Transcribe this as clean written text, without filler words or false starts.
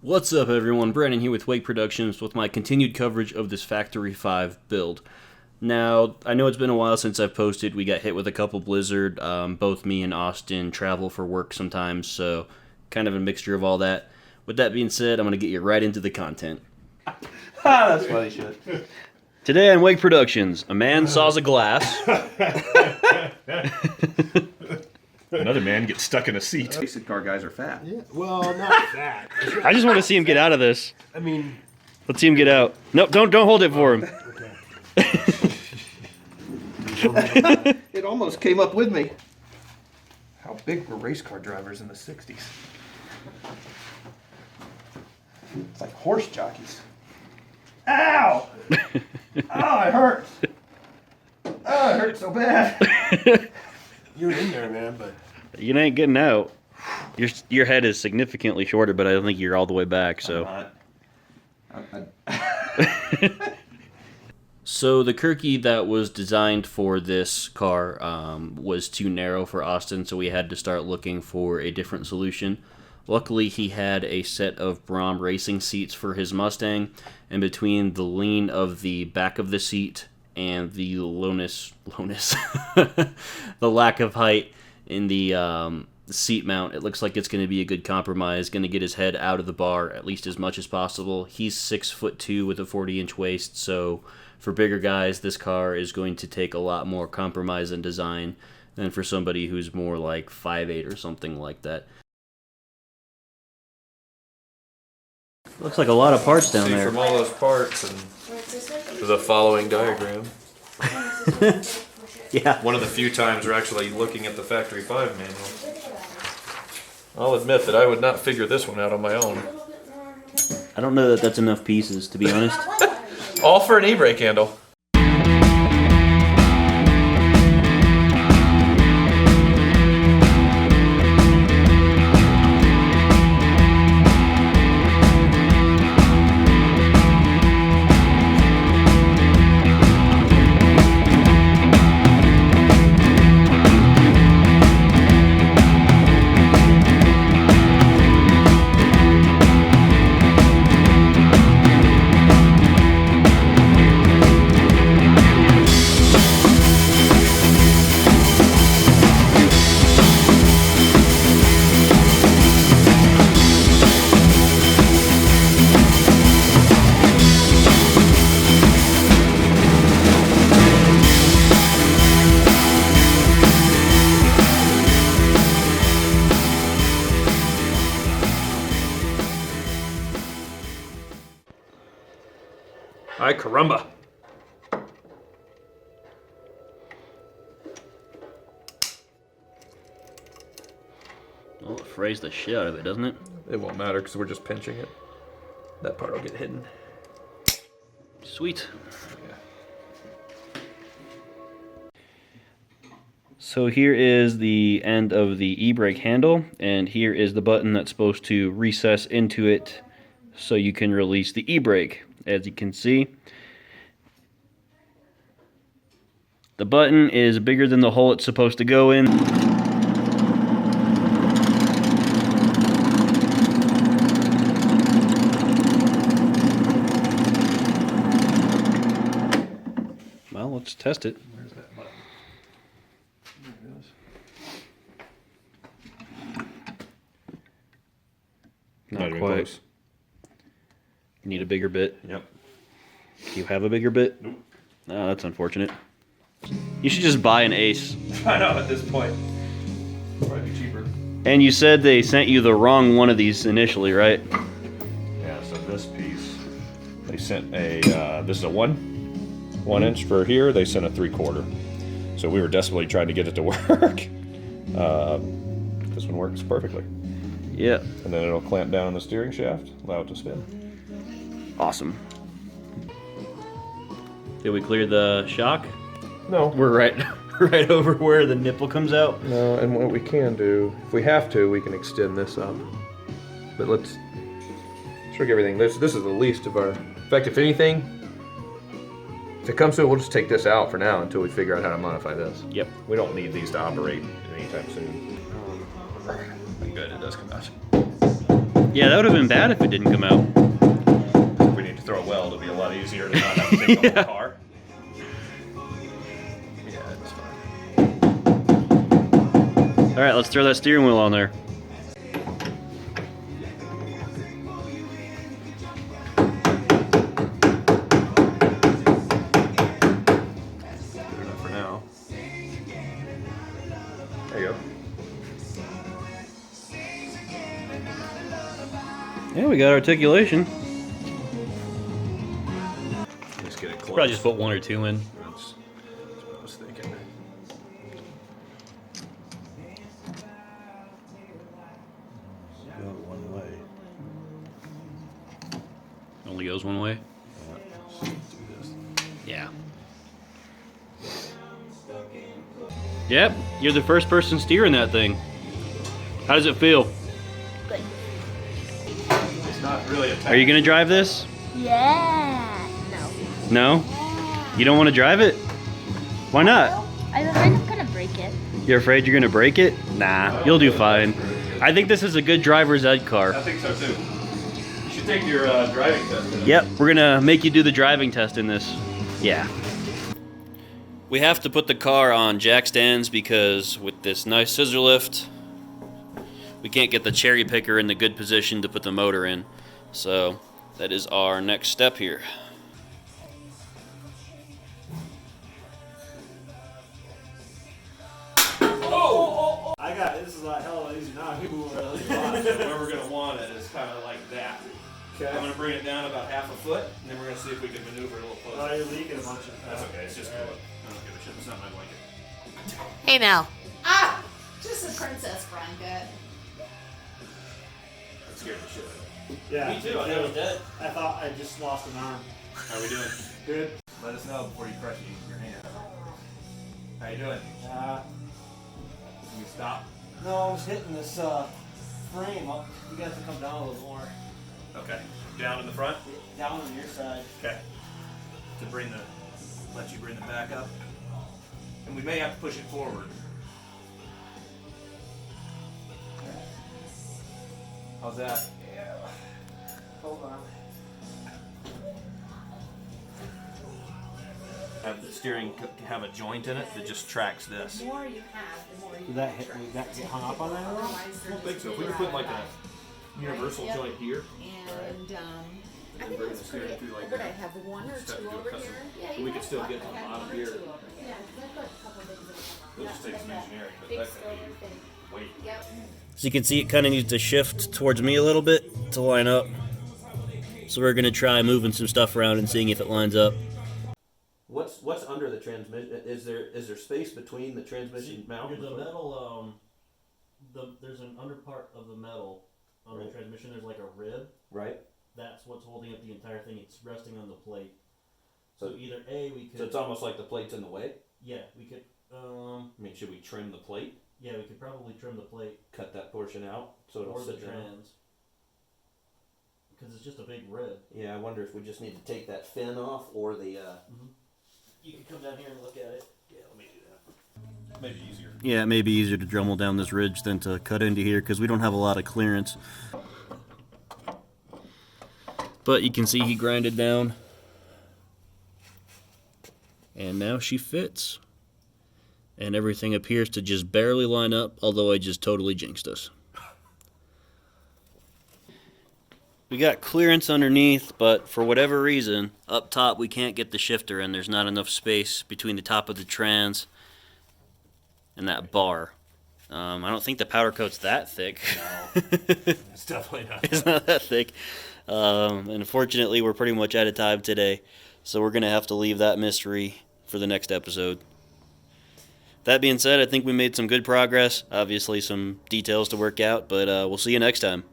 What's up everyone, Brandon here with Wake Productions with my continued coverage of this Factory 5 build. Now, I know it's been a while since I've posted. We got hit with a couple blizzard. Both me and Austin travel for work sometimes, so kind of a mixture of all that. With that being said, I'm going to get you right into the content. That's funny shit. Today on Wake Productions, a man saws a glass. Another man gets stuck in a seat. Basic car guys are fat. Yeah, well, not that. I just want to see him get out of this. I mean, Let's see him get out. No, don't hold it for him. It almost came up with me. How big were race car drivers in the 60s? It's like horse jockeys. Ow! Oh, it hurts. Oh, it hurts so bad. you're in there, man, but You ain't getting out. Your head is significantly shorter, but I don't think you're all the way back. So. So the Kirky that was designed for this car was too narrow for Austin, so we had to start looking for a different solution. Luckily, he had a set of Brom racing seats for his Mustang, and between the lean of the back of the seat and the the lack of height in the seat mount, it looks like it's going to be a good compromise. Going to get his head out of the bar at least as much as possible. He's 6'2" with a 40-inch waist, so for bigger guys, this car is going to take a lot more compromise in design than for somebody who's more like 5'8" or something like that. Looks like a lot of parts down there. From all those parts and the following diagram. Yeah. One of the few times we're actually looking at the Factory 5 manual. I'll admit that I would not figure this one out on my own. I don't know that that's enough pieces, to be honest. All for an ebrake handle. Ay caramba. Well, it frays the shit out of it, doesn't it? It won't matter because we're just pinching it. That part will get hidden. Sweet. So here is the end of the e-brake handle, and here is the button that's supposed to recess into it so you can release the e-brake. As you can see, the button is bigger than the hole it's supposed to go in. Well, let's test it. Where's that button? There it is. Not even quite. close. Need a bigger bit. Yep. Do you have a bigger bit? Nope. Oh, that's unfortunate. You should just buy an Ace. I know at this point. Probably be cheaper. And you said they sent you the wrong one of these initially, right? Yeah, so this piece, they sent a, this is a 1 inch for here, they sent a 3/4. So we were desperately trying to get it to work. This one works perfectly. Yeah. And then it'll clamp down on the steering shaft, allow it to spin. Awesome. Did we clear the shock? No. We're right over where the nipple comes out. No, and what we can do, if we have to, we can extend this up. But let's shrink everything. This is the least of our... In fact, if anything, if it comes to it, we'll just take this out for now until we figure out how to modify this. Yep. We don't need these to operate anytime soon. I'm good, it does come out. Yeah, that would have been bad if it didn't come out. If we need to throw a weld, it'll be a lot easier to not have to take the whole car. Yeah, it's fine. All right, let's throw that steering wheel on there. Good enough for now. There you go. Yeah, we got articulation. Just get it close. Probably just put 1 or 2 in. That's what I was thinking. Go one way. Only goes one way. Yeah. Do this. Yeah. Yep, you're the first person steering that thing. How does it feel? It's not really a Are you gonna drive this? Yeah. No. No? You don't want to drive it? Why not? I'm afraid I'm gonna break it. You're afraid you're gonna break it? Nah, you'll do fine. I think this is a good driver's ed car. I think so too. You should take your driving test. Yep, we're gonna make you do the driving test in this. Yeah. We have to put the car on jack stands because with this nice scissor lift, we can't get the cherry picker in the good position to put the motor in. So that is our next step here. I got it. This is a hell of a easy knock. Where we're going to want it is kind of like that. Okay. I'm going to bring it down about half a foot, and then we're going to see if we can maneuver it a little Oh, closer. you're leaking a bunch of. That's okay. It's just cool. I don't give a shit. It's not my blanket. Hey now. Ah! Just a princess blanket. That scared the shit out of me. Yeah. Me too. I thought it was dead. I thought I just lost an arm. How are we doing? Good. Let us know before you crush your hand. How you doing? Can you stop? No, I was hitting this frame up. You guys have to come down a little more. Okay. Down in the front? Down on your side. Okay. To let you bring the back up. And we may have to push it forward. How's that? Yeah. Hold on. Have the steering have a joint in it that just tracks this. The more you have, the more you Did that hit? Did that get hung up on that? I don't think so. If we could put like a universal Yep. joint here, And I think bring it's the steering pretty. through like What that. I have one or Just have to two do a over custom- here. Yeah, so we could still get to the bottom here. Yeah, because I've got a couple things. It'll just take some engineering, but Big that silver could thing. be weight. Yep. So you can see it kind of needs to shift towards me a little bit to line up. So we're gonna try moving some stuff around and seeing if it lines up. What's under the transmission? Is there space between the transmission mount? The metal, there's an under part of the metal on the transmission. There's like a rib. Right. That's what's holding up the entire thing. It's resting on the plate. So- So either A, we could. So it's almost like the plate's in the way. Yeah, we could. I mean, should we trim the plate? Yeah, we could probably trim the plate Cut that portion out so it'll or the sit down? trans. Because it's just a big rib. Yeah, I wonder if we just need to take that fin off or the. You can come down here and look at it. Yeah, let me do that. Maybe easier. Yeah, it may be easier to Dremel down this ridge than to cut into here because we don't have a lot of clearance. But you can see he grinded down. And now she fits. And everything appears to just barely line up, although I just totally jinxed us. We got clearance underneath, but for whatever reason, up top we can't get the shifter in. There's not enough space between the top of the trans and that bar. I don't think the powder coat's that thick. No, it's definitely not. It's not that thick. And unfortunately, we're pretty much out of time today, so we're going to have to leave that mystery for the next episode. That being said, I think we made some good progress. Obviously, some details to work out, but we'll see you next time.